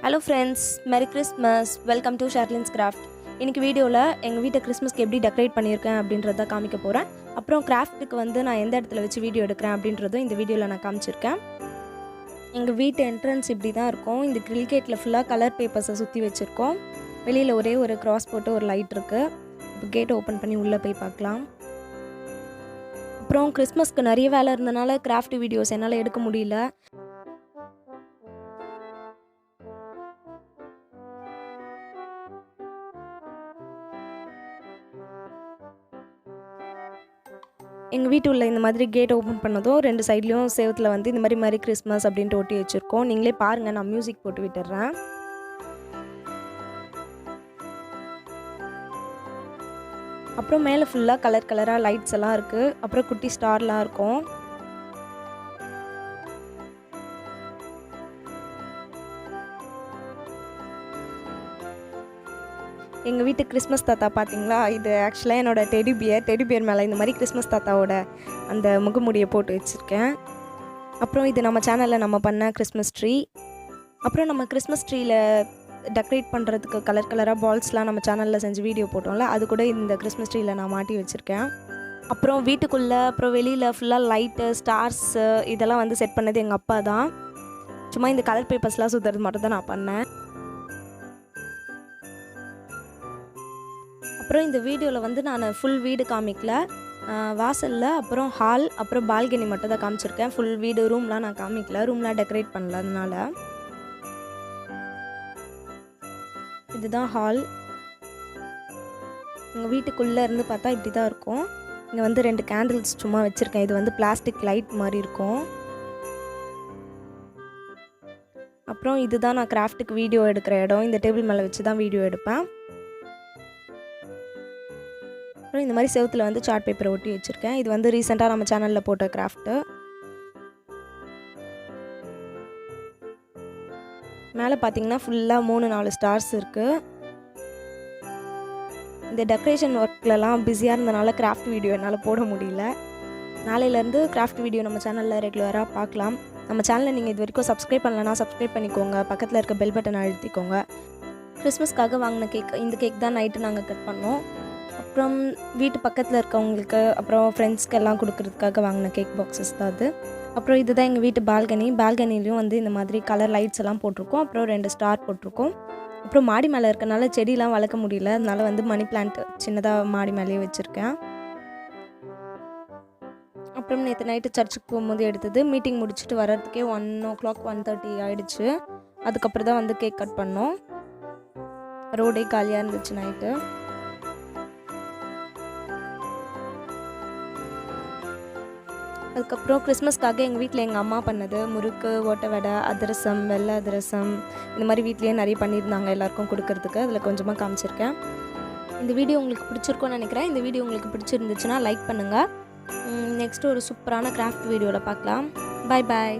Hello friends, Merry Christmas. Welcome to Sherlin's craft. இன்னைக்கு வீடியோல எங்க வீட்டை கிறிஸ்மஸ்க்கு எப்படி டெக்கரேட் பண்ணியிருக்கேன் அப்படின்றத காமிக்க போறேன். அப்புறம் கிராஃப்ட்டுக்கு வந்து நான் எந்த இடத்துல வச்சு வீடியோ எடுக்கிறேன் அப்படின்றதும் இந்த வீடியோல நான் காமிச்சிருக்கேன். எங்க வீட்டு என்ட்ரன்ஸ் இப்படி தான் இருக்கும். இந்த கிரில் கேட்ல ஃபுல்லா கலர் பேப்பர்ஸை சுத்தி வச்சிருக்கோம். வெளியில ஒரே ஒரு கிராஸ் போட்டு ஒரு லைட் இருக்கு. இப்போ கேட் ஓபன் பண்ணி உள்ள போய் பார்க்கலாம். அப்புறம் கிறிஸ்மஸ்க்கு நிறைய வேலை இருந்தனால கிராஃப்ட் வீடியோஸ் என்னால் எடுக்க முடியல. எங்கள் வீட்டு உள்ள இந்த மாதிரி கேட் ஓப்பன் பண்ணதும் ரெண்டு சைட்லேயும் சேவத்தில் வந்து இந்த மாதிரி மேரி கிறிஸ்மஸ் அப்படின்ட்டு ஒட்டி வச்சுருக்கோம். நீங்களே பாருங்கள், நான் மியூசிக் போட்டு விட்டுறேன். அப்புறம் மேலே ஃபுல்லாக கலர் கலராக லைட்ஸ் எல்லாம் இருக்குது. அப்புறம் குட்டி ஸ்டார்லாம் இருக்கும். எங்கள் வீட்டு கிறிஸ்மஸ் தாத்தா பார்த்தீங்களா, இது ஆக்சுவலாக என்னோடய டெடி பியர் மேலே இந்த மாதிரி கிறிஸ்மஸ் தாத்தாவோட அந்த முகமுடியை போட்டு வச்சுருக்கேன். அப்புறம் இது நம்ம சேனலில் நம்ம பண்ண கிறிஸ்மஸ் ட்ரீ. அப்புறம் நம்ம கிறிஸ்மஸ் ட்ரீயில் டெக்கரேட் பண்ணுறதுக்கு கலர் கலராக பால்ஸ்லாம் நம்ம சேனலில் செஞ்சு வீடியோ போட்டோம்ல, அது கூட இந்த கிறிஸ்மஸ் ட்ரீயில் நான் மாட்டி வச்சுருக்கேன். அப்புறம் வீட்டுக்குள்ளே அப்புறம் வெளியில் ஃபுல்லாக லைட்டு ஸ்டார்ஸு இதெல்லாம் வந்து செட் பண்ணது எங்கள் அப்பா தான். சும்மா இந்த கலர் பேப்பர்ஸ்லாம் சுற்றுறது மட்டும் தான் நான் பண்ணேன். அப்புறம் இந்த வீடியோவில் வந்து நான் ஃபுல் வீடு காமிக்கல, வாசலில் அப்புறம் ஹால் அப்புறம் பால்கனி மட்டும் தான் காமிச்சிருக்கேன். ஃபுல் வீடு ரூம்லாம் நான் காமிக்கல, ரூம்லாம் டெக்கரேட் பண்ணல. அதனால இதுதான் ஹால். எங்கள் வீட்டுக்குள்ளே இருந்து பார்த்தா இப்படி தான் இருக்கும். இங்கே வந்து 2 கேண்டில்ஸ் சும்மா வச்சுருக்கேன். இது வந்து பிளாஸ்டிக் லைட் மாதிரி இருக்கும். அப்புறம் இதுதான் நான் கிராஃப்ட்டுக்கு வீடியோ எடுக்கிற இடம். இந்த டேபிள் மேலே வச்சு தான் வீடியோ எடுப்பேன். அப்புறம் இந்த மாதிரி செவத்தில் வந்து சார்ட் பேப்பரை ஒட்டி வச்சுருக்கேன். இது வந்து ரீசெண்டாக நம்ம சேனலில் போட்ட கிராஃப்ட்டு. மேலே பார்த்தீங்கன்னா ஃபுல்லாக 3-4 ஸ்டார்ஸ் இருக்குது. இந்த டெக்கரேஷன் ஒர்க்லலாம் பிஸியாக இருந்தனால கிராஃப்ட் வீடியோ என்னால் போட முடியல. நாளையிலேருந்து கிராஃப்ட் வீடியோ நம்ம சேனலில் ரெகுலராக பார்க்கலாம். நம்ம சேனலை நீங்கள் இது வரைக்கும் சப்ஸ்கிரைப் பண்ணலன்னா சப்ஸ்கிரைப் பண்ணிக்கோங்க. பக்கத்தில் இருக்க பெல் பட்டன் அழுத்திக்கோங்க. கிறிஸ்மஸ்க்காக வாங்கின கேக், இந்த கேக் தான் நைட்டு நாங்கள் கட் பண்ணோம். அப்புறம் வீட்டு பக்கத்தில் இருக்கவங்களுக்கு அப்புறம் ஃப்ரெண்ட்ஸ்க்கு எல்லாம் கொடுக்கறதுக்காக வாங்கின கேக் பாக்ஸஸ் தான் அது. அப்புறம் இதுதான் எங்கள் வீட்டு பால்கனிலையும் வந்து இந்த மாதிரி கலர் லைட்ஸ் எல்லாம் போட்டிருக்கோம். அப்புறம் 2 ஸ்டார் போட்டிருக்கோம். அப்புறம் மாடி மேலே இருக்கனால செடியெலாம் வளர்க்க முடியல, அதனால வந்து மணி பிளான்ட் சின்னதாக மாடி மேலேயே வச்சுருக்கேன். அப்புறம் நேற்று நைட்டு சர்ச்சுக்கு போகும்போது எடுத்தது. மீட்டிங் முடிச்சுட்டு வர்றதுக்கே 1 o'clock 1:30 ஆகிடுச்சு. அதுக்கப்புறம் தான் வந்து கேக் கட் பண்ணோம். ரோடே காலியாக இருந்துச்சு நைட்டு. அதுக்கப்புறம் கிறிஸ்மஸ்க்காக எங்கள் வீட்டில் எங்கள் அம்மா பண்ணது முறுக்கு, ஓட்டை வடை, அதிரசம், வெள்ளை அதிரசம் இந்த மாதிரி வீட்லேயே நிறைய பண்ணியிருந்தாங்க எல்லாருக்கும் கொடுக்கறதுக்கு. அதில் கொஞ்சமாக காமிச்சிருக்கேன். இந்த வீடியோ உங்களுக்கு பிடிச்சிருக்கோன்னு நினைக்கிறேன். இந்த வீடியோ உங்களுக்கு பிடிச்சிருந்துச்சுன்னா லைக் பண்ணுங்கள். நெக்ஸ்ட்டு ஒரு சூப்பரான கிராஃப்ட் வீடியோவில் பார்க்கலாம். பாய் பாய்.